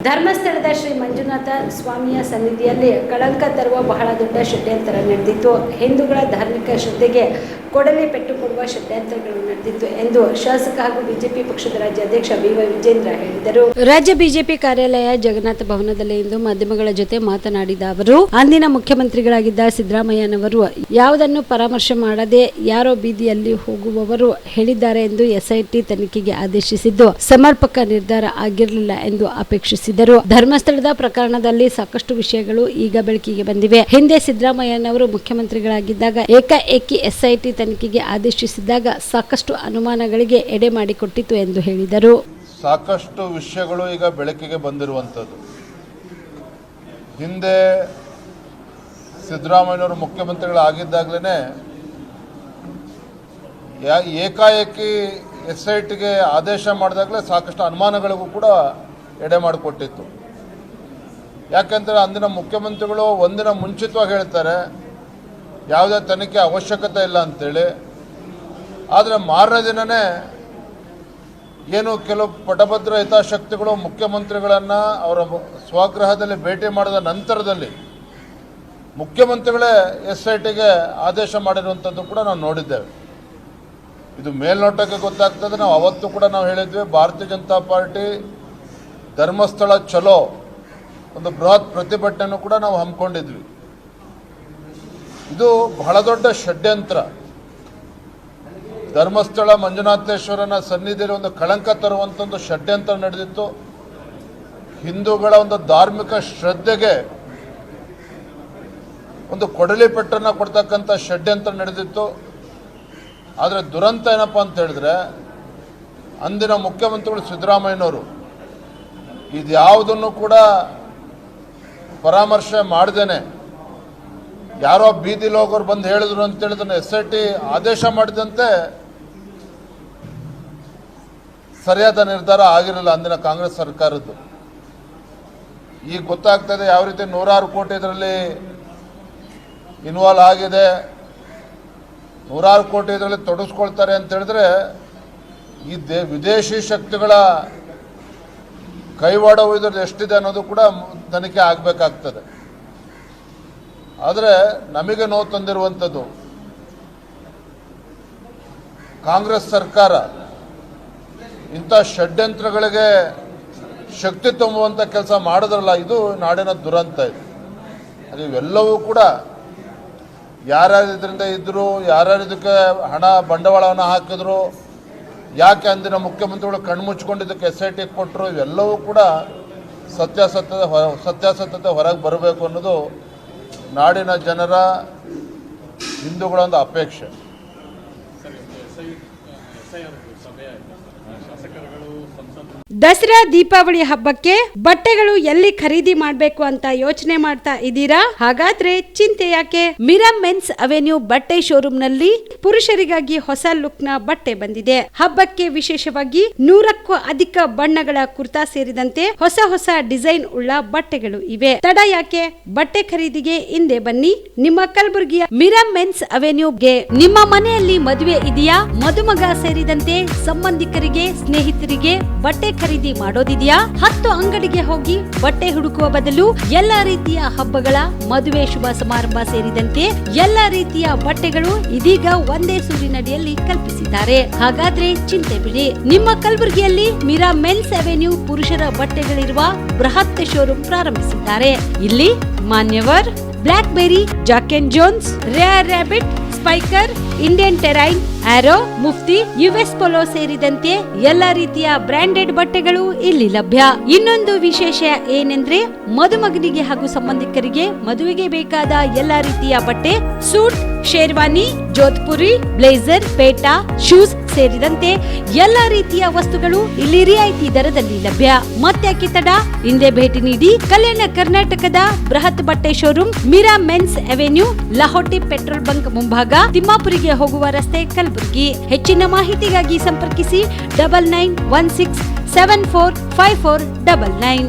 ಧರ್ಮಸ್ಥಳದ ಶ್ರೀ ಮಂಜುನಾಥ ಸ್ವಾಮಿಯ ಸನ್ನಿಧಿಯಲ್ಲಿ ಕಳಂಕ ತರುವ ಬಹಳ ದೊಡ್ಡ ಷಡ್ಯಂತರ ನಡೆದಿತ್ತು. ಹಿಂದೂಗಳ ಧಾರ್ಮಿಕ ಶ್ರದ್ಧೆಗೆ ಕೊಡಲಿ ಪೆಟ್ಟು ಕೊಡುವ ಷಡ್ಯಂತ್ರಗಳು ನಡೆದಿತ್ತು ಎಂದು ಶಾಸಕ ಹಾಗೂ ಬಿಜೆಪಿ ಪಕ್ಷದ ರಾಜ್ಯಾಧ್ಯಕ್ಷ ಬಿ.ವೈ. ವಿಜೇಂದ್ರ ಹೇಳಿದರು. ರಾಜ್ಯ ಬಿಜೆಪಿ ಕಾರ್ಯಾಲಯ ಜಗನ್ನಾಥ ಭವನದಲ್ಲಿ ಇಂದು ಮಾಧ್ಯಮಗಳ ಜೊತೆ ಮಾತನಾಡಿದ ಅವರು, ಅಂದಿನ ಮುಖ್ಯಮಂತ್ರಿಗಳಾಗಿದ್ದ ಸಿದ್ದರಾಮಯ್ಯನವರು ಯಾವುದನ್ನು ಪರಾಮರ್ಶೆ ಮಾಡದೆ ಯಾರೋ ಬೀದಿಯಲ್ಲಿ ಹೋಗುವವರು ಹೇಳಿದ್ದಾರೆ ಎಂದು ಎಸ್ಐಟಿ ತನಿಖೆಗೆ ಆದೇಶಿಸಿದ್ದು ಸಮರ್ಪಕ ನಿರ್ಧಾರ ಆಗಿರಲಿಲ್ಲ ಎಂದು ಅಪೇಕ್ಷಿಸಿದರು. ಧರ್ಮಸ್ಥಳದ ಪ್ರಕರಣದಲ್ಲಿ ಸಾಕಷ್ಟು ವಿಷಯಗಳು ಈಗ ಬೆಳಕಿಗೆ ಬಂದಿವೆ. ಹಿಂದೆ ಸಿದ್ದರಾಮಯ್ಯನವರು ಮುಖ್ಯಮಂತ್ರಿಗಳಾಗಿದ್ದಾಗ ಏಕಾಏಕಿ ಎಸ್ಐಟಿ ತನಿಖೆಗೆ ಆದೇಶಿಸಿದಾಗ ಸಾಕಷ್ಟು ಅನುಮಾನಗಳಿಗೆ ಎಡೆ ಮಾಡಿಕೊಟ್ಟಿತು ಎಂದು ಹೇಳಿದರು. ಸಾಕಷ್ಟು ವಿಷಯಗಳು ಈಗ ಬೆಳಕಿಗೆ ಬಂದಿರುವಂಥದ್ದು. ಹಿಂದೆ ಸಿದ್ದರಾಮಯ್ಯನವರು ಮುಖ್ಯಮಂತ್ರಿಗಳಾಗಿದ್ದಾಗಲೇ ಏಕಾಏಕಿ ಎಸ್ಐಟಿಗೆ ಆದೇಶ ಮಾಡಿದಾಗಲೇ ಸಾಕಷ್ಟು ಅನುಮಾನಗಳಿಗೂ ಕೂಡ ಎಡೆ ಮಾಡಿಕೊಟ್ಟಿತ್ತು. ಯಾಕೆಂದರೆ ಅಂದಿನ ಮುಖ್ಯಮಂತ್ರಿಗಳು ಒಂದಿನ ಮುಂಚಿತವಾಗಿ ಹೇಳ್ತಾರೆ ಯಾವುದೇ ತನಿಖೆ ಅವಶ್ಯಕತೆ ಇಲ್ಲ ಅಂತೇಳಿ. ಆದರೆ ಮಾರನೇ ದಿನವೇ ಏನು ಕೆಲವು ಪಟಭದ್ರ ಹಿತಾಸಕ್ತಿಗಳು ಮುಖ್ಯಮಂತ್ರಿಗಳನ್ನು ಅವರ ಸ್ವಗೃಹದಲ್ಲಿ ಭೇಟಿ ಮಾಡಿದ ನಂತರದಲ್ಲಿ ಮುಖ್ಯಮಂತ್ರಿಗಳೇ ಎಸ್ಐಟಿಗೆ ಆದೇಶ ಮಾಡಿರುವಂಥದ್ದು ಕೂಡ ನಾವು ನೋಡಿದ್ದೇವೆ. ಇದು ಮೇಲ್ನೋಟಕ್ಕೆ ಗೊತ್ತಾಗ್ತದೆ. ನಾವು ಅವತ್ತು ಕೂಡ ನಾವು ಹೇಳಿದ್ವಿ, ಭಾರತೀಯ ಜನತಾ ಪಾರ್ಟಿ ಧರ್ಮಸ್ಥಳ ಚಲೋ ಒಂದು ಬೃಹತ್ ಪ್ರತಿಭಟನೆಯನ್ನು ಕೂಡ ನಾವು ಹಮ್ಮಿಕೊಂಡಿದ್ವಿ. ಇದು ಬಹಳ ದೊಡ್ಡ ಷಡ್ಯಂತ್ರ. ಧರ್ಮಸ್ಥಳ ಮಂಜುನಾಥೇಶ್ವರನ ಸನ್ನಿಧಿಯಲ್ಲಿ ಒಂದು ಕಳಂಕ ತರುವಂಥ ಒಂದು ಷಡ್ಯಂತ್ರ ನಡೆದಿತ್ತು. ಹಿಂದೂಗಳ ಒಂದು ಧಾರ್ಮಿಕ ಶ್ರದ್ಧೆಗೆ ಒಂದು ಕೊಡಲಿ ಪೆಟ್ಟನ್ನು ಕೊಡ್ತಕ್ಕಂಥ ಷಡ್ಯಂತ್ರ ನಡೆದಿತ್ತು. ಆದರೆ ದುರಂತ ಏನಪ್ಪ ಅಂತ ಹೇಳಿದ್ರೆ, ಅಂದಿನ ಮುಖ್ಯಮಂತ್ರಿಗಳು ಸಿದ್ದರಾಮಯ್ಯನವರು ಇದ್ಯಾವುದನ್ನು ಕೂಡ ಪರಾಮರ್ಶೆ ಮಾಡ್ದೇನೆ ಯಾರೋ ಬೀದಿಲಿ ಹೋಗೋರು ಬಂದು ಹೇಳಿದ್ರು ಅಂತೇಳಿದನ್ನು ಎಸ್ಐಟಿ ಆದೇಶ ಮಾಡಿದಂತೆ ಸರಿಯಾದ ನಿರ್ಧಾರ ಆಗಿರಲಿಲ್ಲ ಅಂದಿನ ಕಾಂಗ್ರೆಸ್ ಸರ್ಕಾರದ್ದು. ಈಗ ಗೊತ್ತಾಗ್ತದೆ ಯಾವ ರೀತಿ 100 ಕೋಟಿ ಇದರಲ್ಲಿ ಇನ್ವಾಲ್ವ್ ಆಗಿದೆ, 100 ಕೋಟಿ ಇದರಲ್ಲಿ ತೊಡಗಿಸ್ಕೊಳ್ತಾರೆ ಅಂತ ಹೇಳಿದ್ರೆ ಈ ವಿದೇಶಿ ಶಕ್ತಿಗಳ ಕೈವಾಡವು ಇದ್ರದ್ದು ಎಷ್ಟಿದೆ ಅನ್ನೋದು ಕೂಡ ತನಿಖೆ ಆಗಬೇಕಾಗ್ತದೆ. ಆದರೆ ನಮಗೆ ನೋವು ತಂದಿರುವಂಥದ್ದು, ಕಾಂಗ್ರೆಸ್ ಸರ್ಕಾರ ಇಂಥ ಷಡ್ಯಂತ್ರಗಳಿಗೆ ಶಕ್ತಿ ತುಂಬುವಂಥ ಕೆಲಸ ಮಾಡಿದ್ರಲ್ಲ, ಇದು ನಾಡಿನ ದುರಂತ. ಇದು ಅದು ಇವೆಲ್ಲವೂ ಕೂಡ ಯಾರ್ಯಾರು ಇದರಿಂದ ಇದ್ದರು, ಯಾರ್ಯಾರು ಇದಕ್ಕೆ ಹಣ ಬಂಡವಾಳವನ್ನು ಹಾಕಿದ್ರು, ಯಾಕೆ ಅಂದಿನ ಮುಖ್ಯಮಂತ್ರಿಗಳು ಕಣ್ಮುಚ್ಕೊಂಡಿದ್ದಕ್ಕೆ ಎಸ್ಐಟಿ ಕೊಟ್ಟರು, ಇವೆಲ್ಲವೂ ಕೂಡ ಸತ್ಯಾಸತ್ಯತೆ ಹೊರಗೆ ಬರಬೇಕು ಅನ್ನೋದು ನಾಡಿನ ಜನರ, ಹಿಂದೂಗಳ ಒಂದು ಅಪೇಕ್ಷೆ. ದಸರಾ ದೀಪಾವಳಿ ಹಬ್ಬಕ್ಕೆ ಬಟ್ಟೆಗಳು ಎಲ್ಲಿ ಖರೀದಿ ಮಾಡಬೇಕು ಅಂತ ಯೋಚನೆ ಮಾಡ್ತಾ ಇದ್ದೀರಾ? ಹಾಗಾದ್ರೆ ಚಿಂತೆ ಯಾಕೆ? ಮಿರಾ ಮೆನ್ಸ್ ಅವೆನ್ಯೂ ಬಟ್ಟೆ ಶೋರೂಮ್ ನಲ್ಲಿ ಪುರುಷರಿಗಾಗಿ ಹೊಸ ಲುಕ್ ನ ಬಟ್ಟೆ ಬಂದಿದೆ. ಹಬ್ಬಕ್ಕೆ ವಿಶೇಷವಾಗಿ 100ಕ್ಕೂ ಅಧಿಕ ಬಣ್ಣಗಳ ಕುರ್ತಾ ಸೇರಿದಂತೆ ಹೊಸ ಹೊಸ ಡಿಸೈನ್ ಉಳ್ಳ ಬಟ್ಟೆಗಳು ಇವೆ. ತಡ ಯಾಕೆ? ಬಟ್ಟೆ ಖರೀದಿಗೆ ಹಿಂದೆ ಬನ್ನಿ. ನಿಮ್ಮ ಕಲಬುರಗಿಯ ಮಿರಾ ಮೆನ್ಸ್ ಅವೆನ್ಯೂಗೆ. ನಿಮ್ಮ ಮನೆಯಲ್ಲಿ ಮದುವೆ ಇದೆಯಾ? ಮದುಮಗ ಸೇರಿದಂತೆ ಸಂಬಂಧಿಕರಿಗೆ, ಸ್ನೇಹಿತರಿಗೆ ಬಟ್ಟೆ ಖರೀದಿ ಮಾಡೋದಿದೆಯಾ? 10 ಅಂಗಡಿಗೆ ಹೋಗಿ ಬಟ್ಟೆ ಹುಡುಕುವ ಬದಲು ಎಲ್ಲಾ ರೀತಿಯ ಹಬ್ಬಗಳ, ಮದುವೆ, ಶುಭ ಸಮಾರಂಭ ಸೇರಿದಂತೆ ಎಲ್ಲಾ ರೀತಿಯ ಬಟ್ಟೆಗಳು ಇದೀಗ ಒಂದೇ ಸೂರಿನಡಿಯಲ್ಲಿ ಕಲ್ಪಿಸಿದ್ದಾರೆ. ಹಾಗಾದ್ರೆ ಚಿಂತೆ ಬಿಡಿ. ನಿಮ್ಮ ಕಲಬುರಗಿಯಲ್ಲಿ ಮಿರಾ ಮೆನ್ಸ್ ಅವೆನ್ಯೂ ಪುರುಷರ ಬಟ್ಟೆಗಳಿರುವ ಬೃಹತ್ ಶೋರೂಮ್ ಪ್ರಾರಂಭಿಸಿದ್ದಾರೆ. ಇಲ್ಲಿ Manyavar, Blackberry, Jack and Jones, Rare Rabbit, Spykar, Indian Terrain, Arrow, Mufti, US Polo ಸೇರಿದಂತೆ ಎಲ್ಲಾ ರೀತಿಯ ಬ್ರಾಂಡೆಡ್ ಬಟ್ಟೆಗಳು ಇಲ್ಲಿ ಲಭ್ಯ. ಇನ್ನೊಂದು ವಿಶೇಷ ಏನೆಂದ್ರೆ, ಮದುಮಗನಿಗೆ ಹಾಗೂ ಸಂಬಂಧಿಕರಿಗೆ ಮದುವೆಗೆ ಬೇಕಾದ ಎಲ್ಲಾ ರೀತಿಯ ಬಟ್ಟೆ, ಸೂಟ್, ಶೇರ್ವಾನಿ, ಜೋಧ್ಪುರಿ, ಬ್ಲೇಸರ್, ಪೇಟಾ, ಶೂಸ್ ಸೇರಿದಂತೆ ಎಲ್ಲಾ ರೀತಿಯ ವಸ್ತುಗಳು ಇಲ್ಲಿ ರಿಯಾಯಿತಿ ದರದಲ್ಲಿ ಲಭ್ಯ. ಮತ್ತ್ಯಾಕೆ ತಡ? ಹಿಂದೆ ಭೇಟಿ ನೀಡಿ. ಕಲ್ಯಾಣ ಕರ್ನಾಟಕದ ಬೃಹತ್ ಬಟ್ಟೆ showroom Mira men's avenue, Lahoti petrol bunk ಮುಂಭಾಗ, ತಿಮ್ಮಾಪುರಿಗೆ ಹೋಗುವ ರಸ್ತೆ, ಕಲಬುರಗಿ. ಹೆಚ್ಚಿನ ಮಾಹಿತಿಗಾಗಿ ಸಂಪರ್ಕಿಸಿ 9916745499.